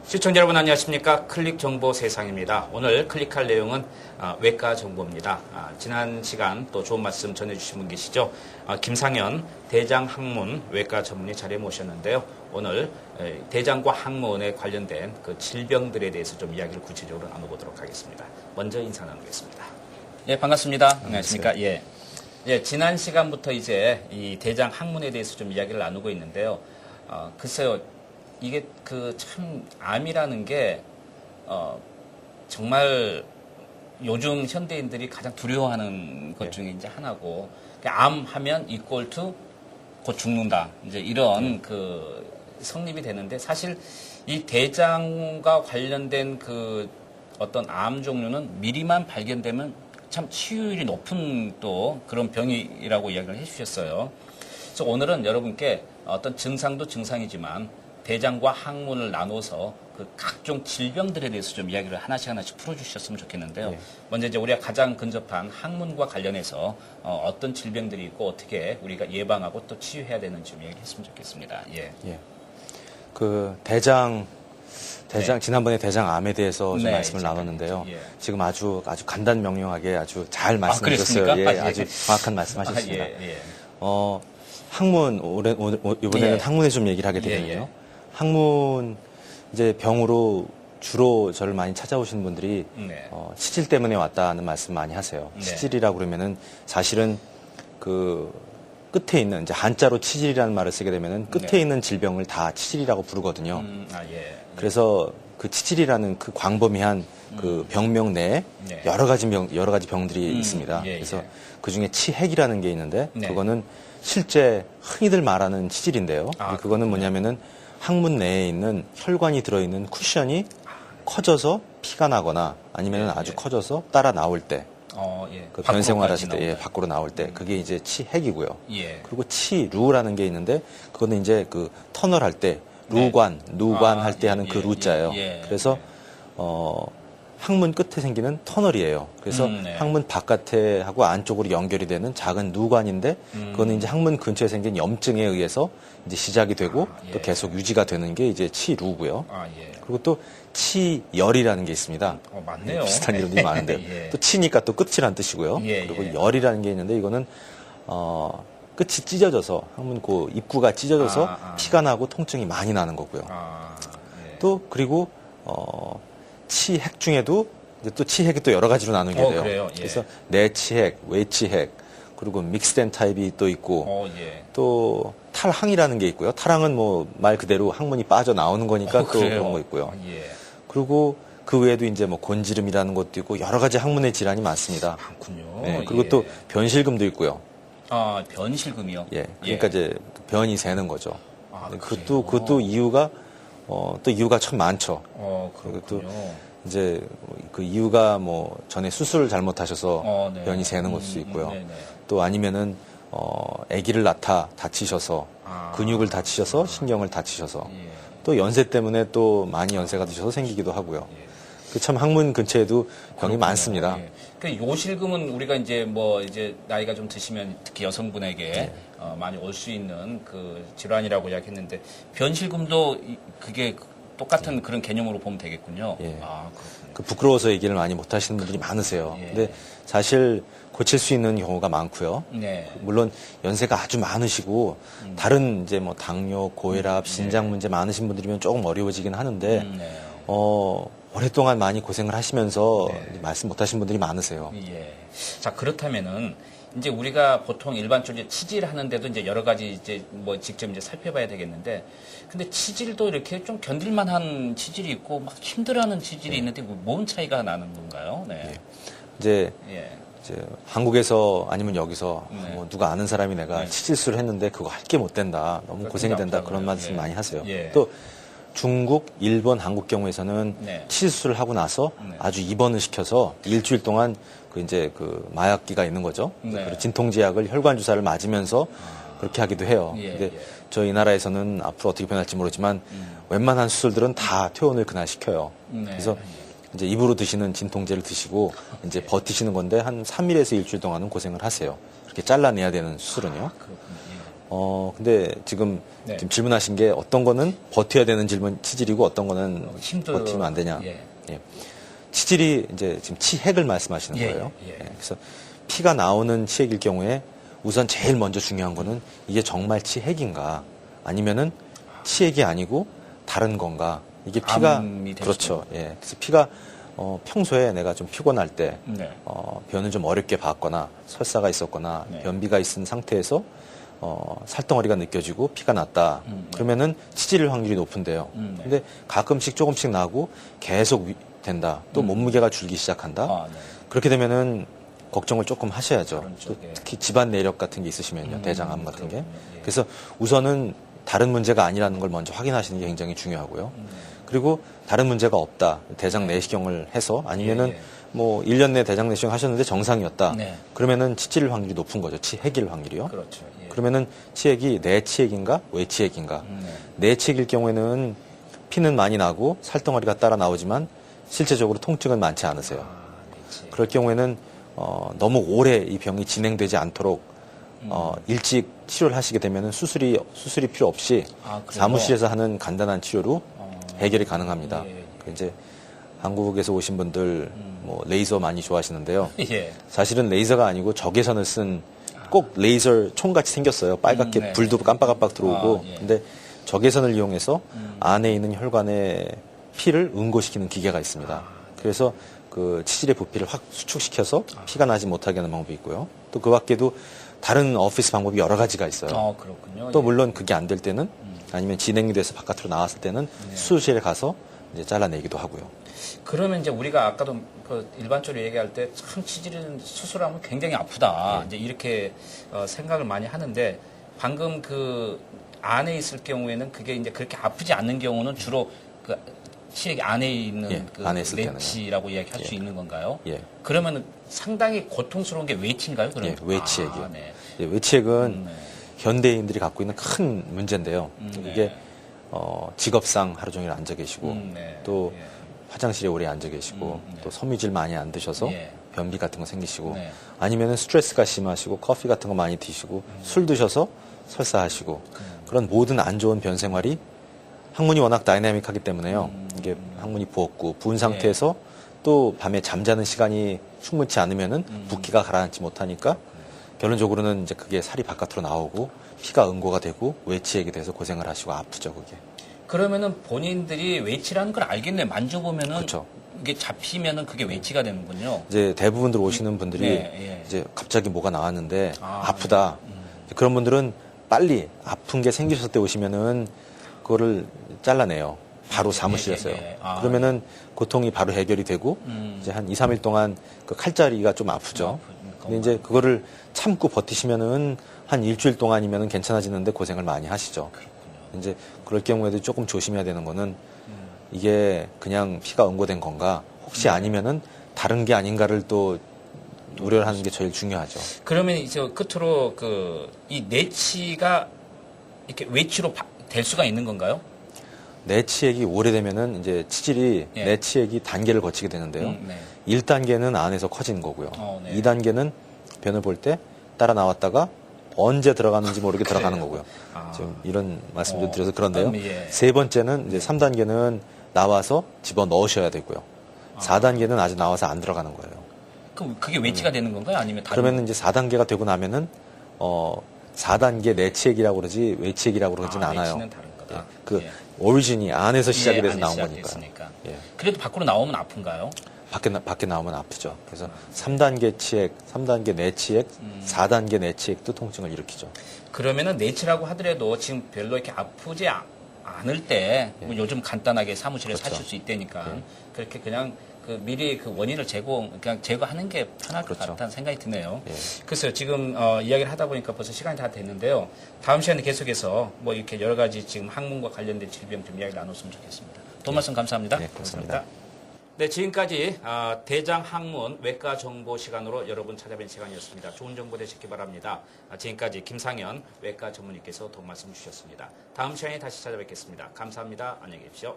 시청자 여러분 안녕하십니까. 클릭 정보 세상입니다. 오늘 클릭할 내용은 외과 정보입니다. 지난 시간 또 좋은 말씀 전해주신 분 계시죠. 김상현 대장학문 외과 전문의 자리에 모셨는데요. 오늘 대장과 항문에 관련된 그 질병들에 대해서 좀 이야기를 구체적으로 나눠보도록 하겠습니다. 먼저 인사 나누겠습니다. 예, 반갑습니다. 안녕하십니까. 예. 예, 지난 시간부터 이제 이 대장 항문에 대해서 좀 이야기를 나누고 있는데요. 글쎄요. 이게 참 암이라는 게 정말 요즘 현대인들이 가장 두려워하는 것 중에 이제 하나고, 암 하면 이퀄 투 곧 죽는다, 이제 이런 성립이 되는데, 사실 이 대장과 관련된 어떤 암 종류는 미리만 발견되면 참 치유율이 높은 또 그런 병이라고 이야기를 해주셨어요. 그래서 오늘은 여러분께 어떤 증상도 증상이지만 대장과 항문을 나눠서 각종 질병들에 대해서 좀 이야기를 하나씩 풀어주셨으면 좋겠는데요. 네. 먼저 이제 우리가 가장 근접한 항문과 관련해서 어떤 질병들이 있고 어떻게 우리가 예방하고 또 치유해야 되는지 좀 얘기했으면 좋겠습니다. 예. 예. 대장 네. 지난번에 대장암에 대해서 좀 네, 말씀을 나눴는데요. 예. 지금 아주 간단 명료하게 아주 잘 말씀해 주셨어요. 예, 아주 정확한 말씀하셨습니다. 예. 항문 이번에는 예. 항문에 좀 얘기를 하게 되거든요. 예. 항문 이제 병으로 주로 저를 많이 찾아오시는 분들이 네. 치질 때문에 왔다는 말씀 많이 하세요. 네. 치질이라고 그러면은 사실은 끝에 있는 이제 한자로 치질이라는 말을 쓰게 되면은 끝에 네. 있는 질병을 다 치질이라고 부르거든요. 예. 그래서 광범위한 병명 내에 네. 여러 가지 병들이 있습니다. 예. 그래서 그 중에 치핵이라는 게 있는데 네. 그거는 실제 흔히들 말하는 치질인데요. 그거는 뭐냐면은 항문 내에 있는 혈관이 들어있는 쿠션이 커져서 피가 나거나 아니면 아주 커져서 따라 나올 때, 변 생활하실 때, 밖으로 나올 때, 그게 이제 치핵이고요. 예. 그리고 치루라는 게 있는데, 그거는 이제 터널 할 때, 누관 할 때 하는 루자예요. 그래서, 항문 끝에 생기는 터널이에요. 그래서 네. 항문 바깥에 하고 안쪽으로 연결이 되는 작은 누관인데 그거는 이제 항문 근처에 생긴 염증에 의해서 이제 시작이 되고 또 계속 유지가 되는 게 이제 치루고요. 그리고 또 치열이라는 게 있습니다. 맞네요. 비슷한 이름들이 많은데 또 치니까 또 끝이란 뜻이고요. 그리고 열이라는 게 있는데 이거는 끝이 찢어져서 항문 입구가 찢어져서 피가 나고 통증이 많이 나는 거고요. 또 그리고 치핵 중에도 이제 또 치핵이 또 여러 가지로 나누게 돼요. 그래요? 예. 그래서 내치핵, 외치핵, 그리고 믹스된 타입이 또 있고 또 탈항이라는 게 있고요. 탈항은 뭐 말 그대로 항문이 빠져 나오는 거니까 또 그런 거 있고요. 그리고 그 외에도 이제 뭐 곤지름이라는 것도 있고 여러 가지 항문의 질환이 많습니다. 많군요. 네, 그리고 또 변실금도 있고요. 변실금이요? 예. 그러니까 이제 변이 새는 거죠. 그것도 이유가 또 이유가 참 많죠. 그리고 또 이제 그 이유가 뭐 전에 수술을 잘못하셔서 변이 새는 것일 수 있고요. 또 아니면은 아기를 낳다 다치셔서 근육을 다치셔서 신경을 다치셔서 또 연세 때문에 또 많이 연세가 드셔서 생기기도 하고요. 참 항문 근처에도 병이 많습니다. 요실금은 우리가 이제 나이가 좀 드시면 특히 여성분에게 많이 올 수 있는 질환이라고 이야기했는데 변실금도 그게 똑같은 그런 개념으로 보면 되겠군요. 예. 부끄러워서 얘기를 많이 못 하시는 분들이 많으세요. 근데 사실 고칠 수 있는 경우가 많고요. 물론 연세가 아주 많으시고 다른 이제 뭐 당뇨, 고혈압, 신장 문제 많으신 분들이면 조금 어려워지긴 하는데 오랫동안 많이 고생을 하시면서 말씀 못 하신 분들이 많으세요. 자, 그렇다면은 이제 우리가 보통 일반적으로 치질하는데도 이제 여러 가지 이제 직접 이제 살펴봐야 되겠는데, 근데 치질도 이렇게 좀 견딜만한 치질이 있고 막 힘들어하는 치질이 있는데 뭔 차이가 나는 건가요? 이제 한국에서 아니면 여기서 뭐 누가 아는 사람이 내가 치질술을 했는데 그거 할 게 못 된다, 너무 고생이 된다 그런 말씀 많이 하세요. 또 중국, 일본, 한국 경우에서는 치질술을 하고 나서 아주 입원을 시켜서 일주일 동안 마약기가 있는 거죠. 진통제약을 혈관 주사를 맞으면서 그렇게 하기도 해요. 근데 저희 나라에서는 앞으로 어떻게 변할지 모르지만 웬만한 수술들은 다 퇴원을 그날 시켜요. 그래서 이제 입으로 드시는 진통제를 드시고 이제 버티시는 건데 한 3일에서 일주일 동안은 고생을 하세요. 그렇게 잘라내야 되는 수술은요. 근데 지금 질문하신 게 어떤 거는 버텨야 되는 치질이고 어떤 거는 버티면 안 되냐. 예. 치질이 이제 지금 치핵을 말씀하시는 거예요. 그래서 피가 나오는 치핵일 경우에 우선 제일 먼저 중요한 거는 이게 정말 치핵인가 아니면은 치핵이 아니고 다른 건가. 이게 피가 그렇죠. 예. 그래서 피가 평소에 내가 좀 피곤할 때 변을 좀 어렵게 봤거나 설사가 있었거나 변비가 있은 상태에서 살덩어리가 느껴지고 피가 났다. 그러면은 치질 확률이 높은데요. 근데 가끔씩 조금씩 나고 계속 된다. 또 몸무게가 줄기 시작한다. 그렇게 되면은 걱정을 조금 하셔야죠. 또 특히 집안 내력 같은 게 있으시면요. 대장암 같은 게. 그래서 우선은 다른 문제가 아니라는 걸 먼저 확인하시는 게 굉장히 중요하고요. 그리고 다른 문제가 없다. 대장 내시경을 해서 아니면은 뭐 1년 내 대장 내시경 하셨는데 정상이었다. 그러면은 치질 확률이 높은 거죠. 치핵일 확률이요. 그렇죠. 그러면은 치핵이 내치핵인가 외치핵인가. 내치핵일 경우에는 피는 많이 나고 살덩어리가 따라 나오지만 실제적으로 통증은 많지 않으세요. 그럴 경우에는 너무 오래 이 병이 진행되지 않도록 일찍 치료를 하시게 되면은 수술이 필요 없이 사무실에서 하는 간단한 치료로 해결이 가능합니다. 이제 한국에서 오신 분들 뭐 레이저 많이 좋아하시는데요. 사실은 레이저가 아니고 적외선을 쓴 꼭 레이저 총같이 생겼어요. 빨갛게 불도 깜빡깜빡 들어오고. 근데 적외선을 이용해서 안에 있는 혈관에 피를 응고시키는 기계가 있습니다. 그래서 그 치질의 부피를 확 수축시켜서 피가 나지 못하게 하는 방법이 있고요. 또 그 밖에도 다른 오피스 방법이 여러 가지가 있어요. 그렇군요. 또 물론 그게 안 될 때는 아니면 진행이 돼서 바깥으로 나왔을 때는 수술실에 가서 이제 잘라내기도 하고요. 그러면 이제 우리가 아까도 그 일반적으로 얘기할 때 참 치질은 수술하면 굉장히 아프다. 이제 이렇게 생각을 많이 하는데 방금 그 안에 있을 경우에는 그게 이제 그렇게 아프지 않는 경우는 주로 그 치핵 안에 있는 그 내치라고 이야기할 수 있는 건가요? 그러면 상당히 고통스러운 게 외치인가요? 그럼? 외치핵이요. 외치핵은 현대인들이 갖고 있는 큰 문제인데요. 이게 직업상 하루 종일 앉아 계시고 또 화장실에 오래 앉아 계시고 또 섬유질 많이 안 드셔서 변비 같은 거 생기시고 아니면은 스트레스가 심하시고 커피 같은 거 많이 드시고 술 드셔서 설사하시고 그런 모든 안 좋은 변 생활이 항문이 워낙 다이나믹하기 때문에요. 이게 항문이 부었고 부은 상태에서 또 밤에 잠자는 시간이 충분치 않으면은 붓기가 가라앉지 못하니까 결론적으로는 이제 그게 살이 바깥으로 나오고 피가 응고가 되고 외치액이 돼서 고생을 하시고 아프죠, 그게. 그러면은 본인들이 외치라는 걸 알겠네. 만져보면은 그렇죠. 이게 잡히면은 그게 외치가 되는군요. 이제 대부분들 오시는 분들이 이제 갑자기 뭐가 나왔는데 아프다. 그런 분들은 빨리 아픈 게 생기셨을 때 오시면은 그거를 잘라내요. 바로 사무실에서요. 그러면은 고통이 바로 해결이 되고 이제 한 2, 3일 동안 그 칼자리가 좀 아프죠. 근데 이제 그거를 참고 버티시면은 한 일주일 동안이면은 괜찮아지는데 고생을 많이 하시죠. 이제 그럴 경우에도 조금 조심해야 되는 거는 이게 그냥 피가 응고된 건가 혹시 아니면은 다른 게 아닌가를 또 우려를 하는 게 제일 중요하죠. 그러면 이제 끝으로 그 이 내치가 이렇게 외치로 될 수가 있는 건가요? 내치액이 오래되면은 이제 치질이 내치액이 단계를 거치게 되는데요. 1단계는 안에서 커지는 거고요. 2단계는 변을 볼 때 따라 나왔다가 언제 들어가는지 모르게 들어가는 거고요. 지금 이런 말씀 좀 드려서 그런데요. 세 번째는 이제 3단계는 나와서 집어 넣으셔야 되고요. 4단계는 아직 나와서 안 들어가는 거예요. 그럼 그게 외치가 되는 건가요? 아니면 다른? 그러면 이제 4단계가 되고 나면은 4단계 내치액이라고 그러지 외치액이라고 그러진 않아요. 내치는 다른 거다. 그 오리진이 안에서 시작이 돼서 나온 거니까. 그래도 밖으로 나오면 아픈가요? 밖에 나오면 아프죠. 그래서 3단계 치액, 3단계 내치액, 4단계 내치액도 통증을 일으키죠. 그러면은 내치라고 하더라도 지금 별로 이렇게 아프지 않을 때 뭐 요즘 간단하게 사무실에서 하실 수 있다니까 그렇게 그냥 그 미리 그 원인을 그냥 제거하는 게 편할 것 같다는 생각이 드네요. 그래서 지금 이야기를 하다 보니까 벌써 시간이 다 됐는데요. 다음 시간에 계속해서 뭐 이렇게 여러 가지 지금 항문과 관련된 질병 좀 이야기 나눴으면 좋겠습니다. 도움 말씀 감사합니다. 감사합니다. 네, 지금까지 대장 항문 외과 정보 시간으로 여러분 찾아뵌 시간이었습니다. 좋은 정보 되시기 바랍니다. 지금까지 김상현 외과 전문의께서 도움 말씀 주셨습니다. 다음 시간에 다시 찾아뵙겠습니다. 감사합니다. 안녕히 계십시오.